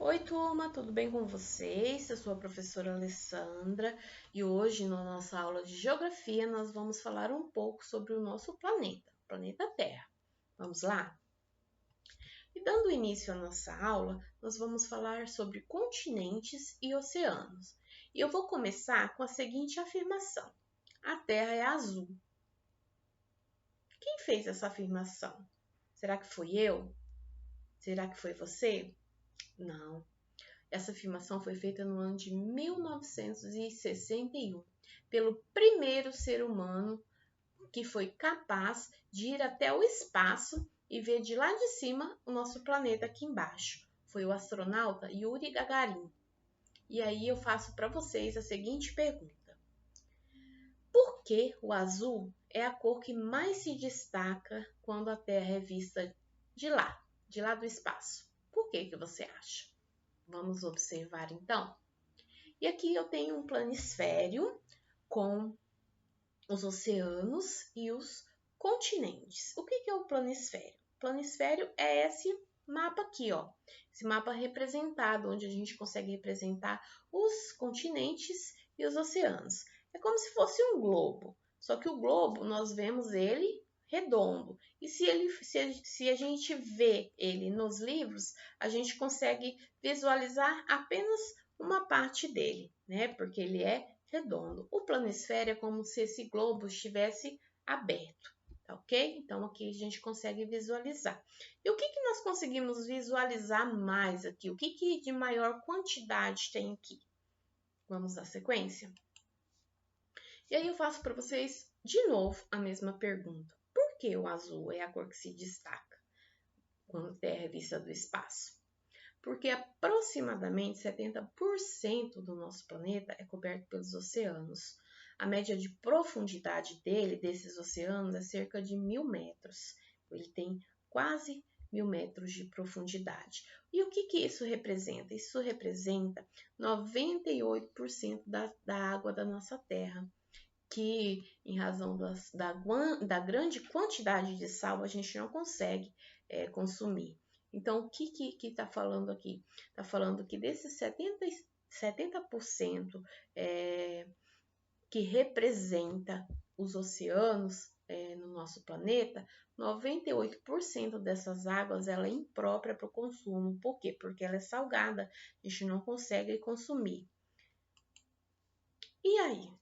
Oi, turma, tudo bem com vocês? Eu sou a professora Alessandra e hoje, na nossa aula de Geografia, nós vamos falar um pouco sobre o nosso planeta, o planeta Terra. Vamos lá? E dando início à nossa aula, nós vamos falar sobre continentes e oceanos. E eu vou começar com a seguinte afirmação: a Terra é azul. Quem fez essa afirmação? Será que fui eu? Será que foi você? Não. Essa afirmação foi feita no ano de 1961 pelo primeiro ser humano que foi capaz de ir até o espaço e ver de lá de cima o nosso planeta aqui embaixo. Foi o astronauta Yuri Gagarin. E aí eu faço para vocês a seguinte pergunta: por que o azul é a cor que mais se destaca quando a Terra é vista de lá do espaço? Por que você acha? Vamos observar então. E aqui eu tenho um planisfério com os oceanos e os continentes. O que é o planisfério? O planisfério é esse mapa aqui, ó. Esse mapa representado, onde a gente consegue representar os continentes e os oceanos. É como se fosse um globo, só que o globo nós vemos ele redondo. E se a gente vê ele nos livros, a gente consegue visualizar apenas uma parte dele, né? Porque ele é redondo. O planisfério é como se esse globo estivesse aberto, tá ok? Então aqui a gente consegue visualizar. E o que nós conseguimos visualizar mais aqui? O que de maior quantidade tem aqui? Vamos à sequência? E aí eu faço para vocês de novo a mesma pergunta. Por que o azul é a cor que se destaca quando a Terra é vista do espaço? Porque aproximadamente 70% do nosso planeta é coberto pelos oceanos. A média de profundidade desses oceanos, é cerca de 1.000 metros. Ele tem quase 1.000 metros de profundidade. E o que isso representa? Isso representa 98% da água da nossa Terra, que em razão da grande quantidade de sal a gente não consegue consumir. Então, o que está falando aqui? Está falando que desses 70% que representa os oceanos no nosso planeta, 98% dessas águas ela é imprópria para o consumo. Por quê? Porque ela é salgada, a gente não consegue consumir. E aí?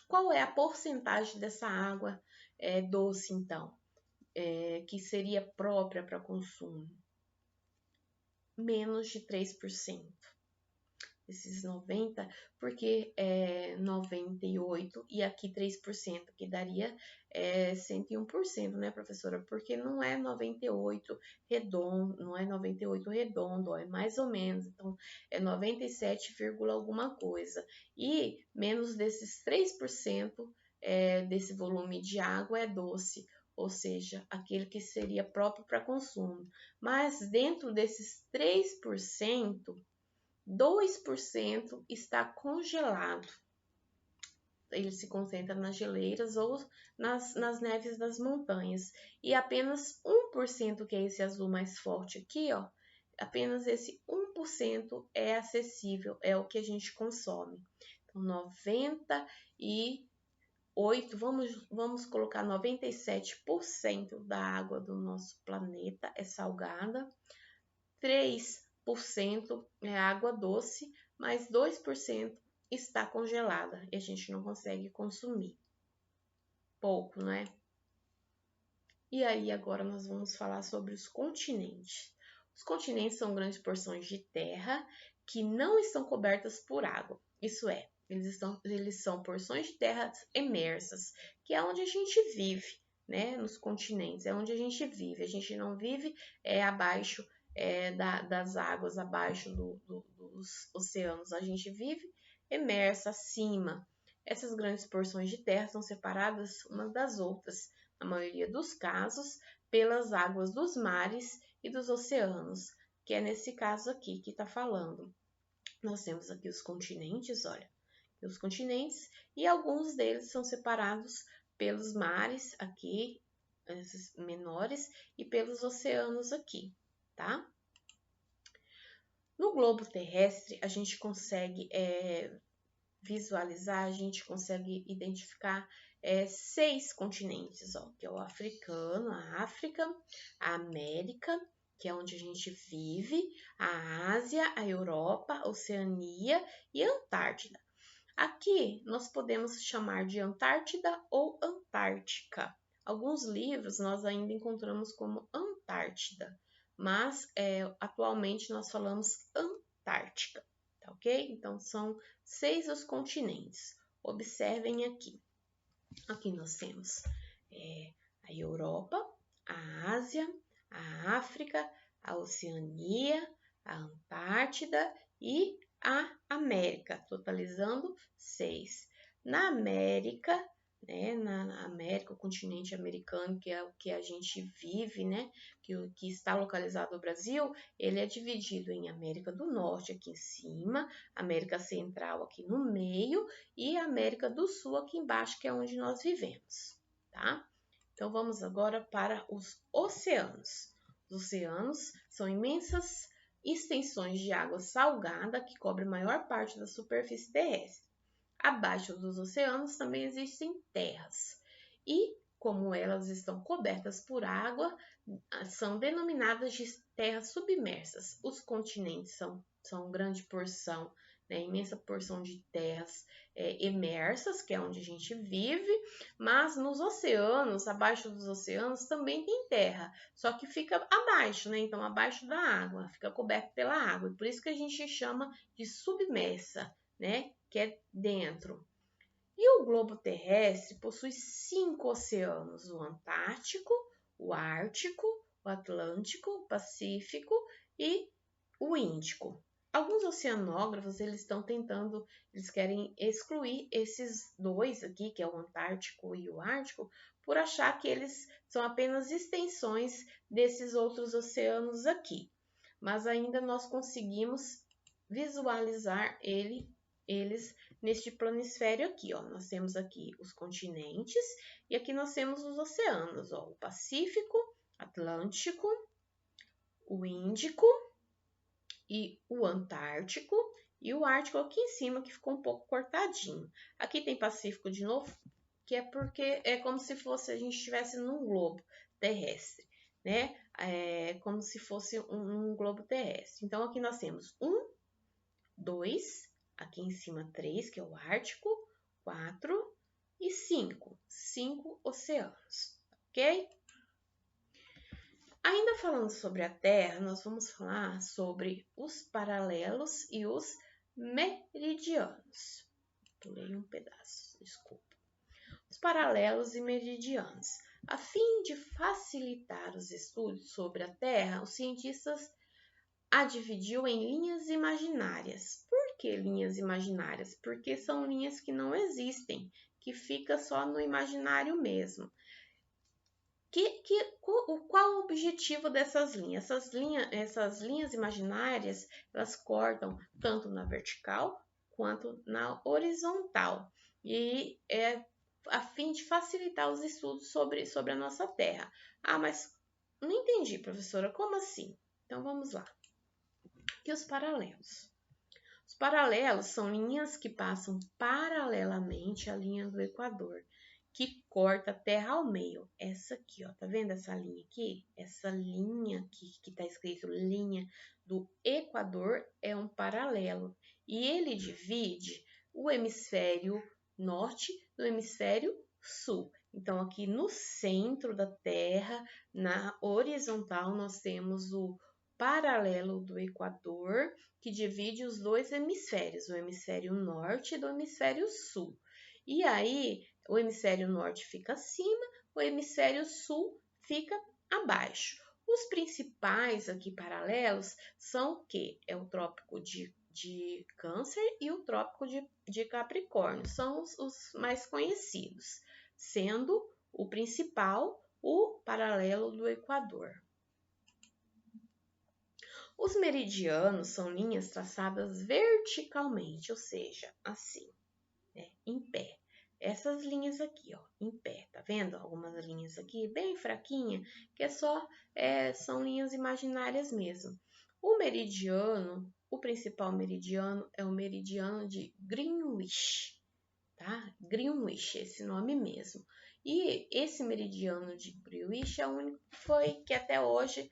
Qual é a porcentagem dessa água doce, então, que seria própria para consumo? Menos de 3%. Esses 90%, porque 98% e aqui 3%, que daria 101%, né, professora? Porque não é 98% redondo, não é 98% redondo, ó, é mais ou menos, então é 97, alguma coisa. E menos desses 3% desse volume de água é doce, ou seja, aquele que seria próprio para consumo. Mas dentro desses 3%, 2% está congelado. Ele se concentra nas geleiras ou nas neves das montanhas. E apenas 1%, que é esse azul mais forte aqui, ó, apenas esse 1% é acessível, é o que a gente consome. Então, 98%, vamos colocar 97% da água do nosso planeta é salgada, 3% é água doce, mas 2% está congelada e a gente não consegue consumir. Pouco, não é? E aí agora nós vamos falar sobre os continentes. Os continentes são grandes porções de terra que não estão cobertas por água. Isso é, eles são porções de terra emersas, que é onde a gente vive, né? Nos continentes, é onde a gente vive. A gente não vive abaixo das águas, abaixo dos oceanos. A gente vive emersa, acima. Essas grandes porções de terra são separadas umas das outras, na maioria dos casos, pelas águas dos mares e dos oceanos, que é nesse caso aqui que está falando. Nós temos aqui os continentes, olha, os continentes, e alguns deles são separados pelos mares aqui, esses menores, e pelos oceanos aqui, tá? No globo terrestre, a gente consegue visualizar, a gente consegue identificar 6 continentes, ó, que é o africano, a África, a América, que é onde a gente vive, a Ásia, a Europa, a Oceania e a Antártida. Aqui nós podemos chamar de Antártida ou Antártica. Alguns livros nós ainda encontramos como Antártida, mas atualmente nós falamos Antártica, tá ok? Então são 6 os continentes. Observem aqui. Aqui nós temos a Europa, a Ásia, a África, a Oceania, a Antártida e a América, totalizando 6. Na América, na América, o continente americano, que é o que a gente vive, né, que está localizado no Brasil, ele é dividido em América do Norte aqui em cima, América Central aqui no meio e América do Sul aqui embaixo, que é onde nós vivemos, tá? Então, vamos agora para os oceanos. Os oceanos são imensas extensões de água salgada que cobrem a maior parte da superfície terrestre. Abaixo dos oceanos também existem terras. E, como elas estão cobertas por água, são denominadas de terras submersas. Os continentes são grande porção, imensa porção de terras emersas, que é onde a gente vive, mas nos oceanos, abaixo dos oceanos, também tem terra, só que fica abaixo, então abaixo da água, fica coberto pela água, e por isso que a gente chama de submersa, que é dentro. E o globo terrestre possui 5 oceanos: o Antártico, o Ártico, o Atlântico, o Pacífico e o Índico. Alguns oceanógrafos, eles querem excluir esses 2 aqui, que é o Antártico e o Ártico, por achar que eles são apenas extensões desses outros oceanos aqui. Mas ainda nós conseguimos visualizar eles neste planisfério aqui, ó. Nós temos aqui os continentes e aqui nós temos os oceanos, ó, o Pacífico, Atlântico, o Índico e o Antártico e o Ártico aqui em cima, que ficou um pouco cortadinho. Aqui tem Pacífico de novo, que é porque é como se fosse a gente estivesse num globo terrestre, né? É como se fosse um globo terrestre. Então, aqui nós temos 1, 2, aqui em cima 3, que é o Ártico, 4 e 5. 5 oceanos, ok? Ainda falando sobre a Terra, nós vamos falar sobre os paralelos e os meridianos. Pulei um pedaço, desculpa. Os paralelos e meridianos. A fim de facilitar os estudos sobre a Terra, os cientistas a dividiu em linhas imaginárias. Por que linhas imaginárias? Porque são linhas que não existem, que fica só no imaginário mesmo. Qual o objetivo dessas linhas? Essas linhas imaginárias, elas cortam tanto na vertical quanto na horizontal. E é a fim de facilitar os estudos sobre a nossa Terra. Ah, mas não entendi, professora, como assim? Então, vamos lá. E os paralelos? Os paralelos são linhas que passam paralelamente à linha do Equador, que corta a Terra ao meio. Essa aqui, ó, tá vendo essa linha aqui? Essa linha aqui, que tá escrito linha do Equador, é um paralelo. E ele divide o hemisfério norte do hemisfério sul. Então, aqui no centro da Terra, na horizontal, nós temos o paralelo do Equador, que divide os 2 hemisférios, o hemisfério norte do hemisfério sul. E aí, o hemisfério norte fica acima, o hemisfério sul fica abaixo. Os principais aqui paralelos são o quê? É o trópico de Câncer e o trópico de Capricórnio. São os mais conhecidos, sendo o principal o paralelo do Equador. Os meridianos são linhas traçadas verticalmente, ou seja, assim, em pé. Essas linhas aqui, ó, em pé, tá vendo? Algumas linhas aqui bem fraquinha, que são linhas imaginárias mesmo. O meridiano o principal meridiano é o meridiano de Greenwich, tá? Greenwich, esse nome mesmo. E esse meridiano de Greenwich é o único que até hoje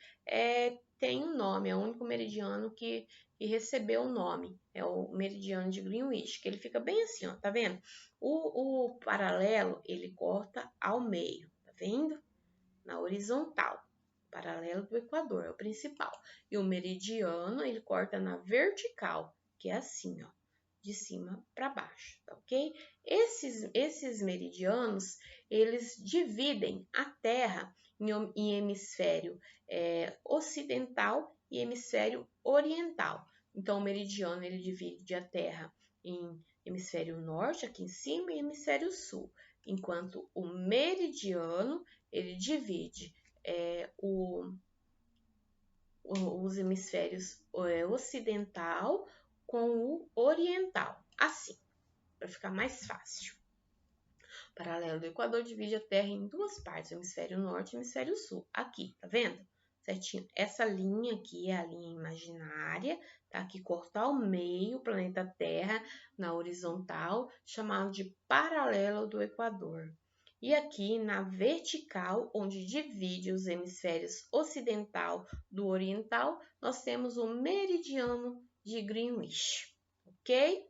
tem um nome, é o único meridiano que recebeu o nome, é o meridiano de Greenwich, que ele fica bem assim, ó, tá vendo? O paralelo, ele corta ao meio, tá vendo? Na horizontal, paralelo do Equador, é o principal. E o meridiano, ele corta na vertical, que é assim, ó, de cima para baixo, tá ok? Esses meridianos, eles dividem a Terra em hemisfério ocidental e hemisfério oriental. Então, o meridiano, ele divide a Terra em hemisfério norte, aqui em cima, e hemisfério sul. Enquanto o meridiano, ele divide os hemisférios ocidental com o oriental, assim, para ficar mais fácil. O paralelo do Equador divide a Terra em duas partes, o hemisfério norte e o hemisfério sul. Aqui, tá vendo? Certinho. Essa linha aqui é a linha imaginária, tá? Que corta ao meio o planeta Terra na horizontal, chamado de paralelo do Equador. E aqui na vertical, onde divide os hemisférios ocidental do oriental, nós temos o meridiano de Greenwich, ok?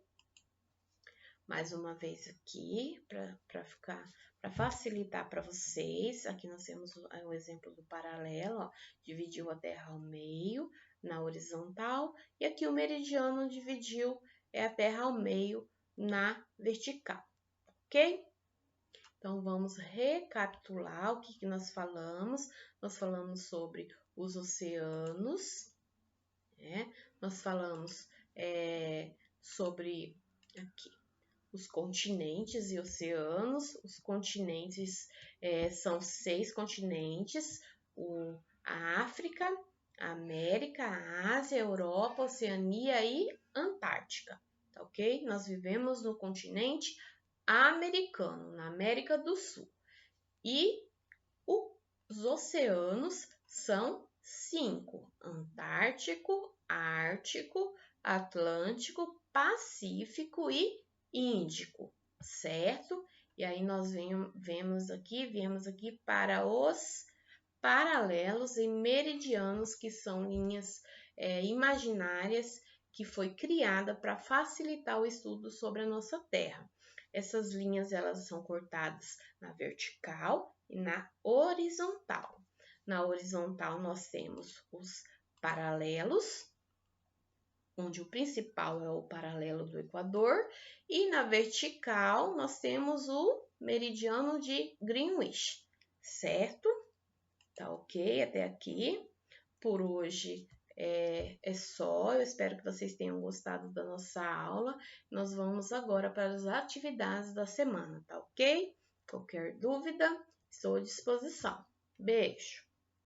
Mais uma vez aqui, para facilitar para vocês, aqui nós temos o exemplo do paralelo, ó, dividiu a Terra ao meio, na horizontal, e aqui o meridiano dividiu a Terra ao meio na vertical, ok? Então, vamos recapitular o que nós falamos. Nós falamos sobre os oceanos, né? Nós falamos sobre aqui os continentes e oceanos. Os continentes são 6 continentes: a África, a América, a Ásia, a Europa, a Oceania e Antártica, tá ok? Nós vivemos no continente americano, na América do Sul. E os oceanos são 5: Antártico, Ártico, Atlântico, Pacífico e Índico, certo? E aí nós viemos aqui para os paralelos e meridianos, que são linhas imaginárias que foi criada para facilitar o estudo sobre a nossa Terra. Essas linhas, elas são cortadas na vertical e na horizontal. Na horizontal nós temos os paralelos, onde o principal é o paralelo do Equador, e na vertical nós temos o meridiano de Greenwich, certo? Tá ok até aqui? Por hoje é só. Eu espero que vocês tenham gostado da nossa aula. Nós vamos agora para as atividades da semana, tá ok? Qualquer dúvida, estou à disposição. Beijo!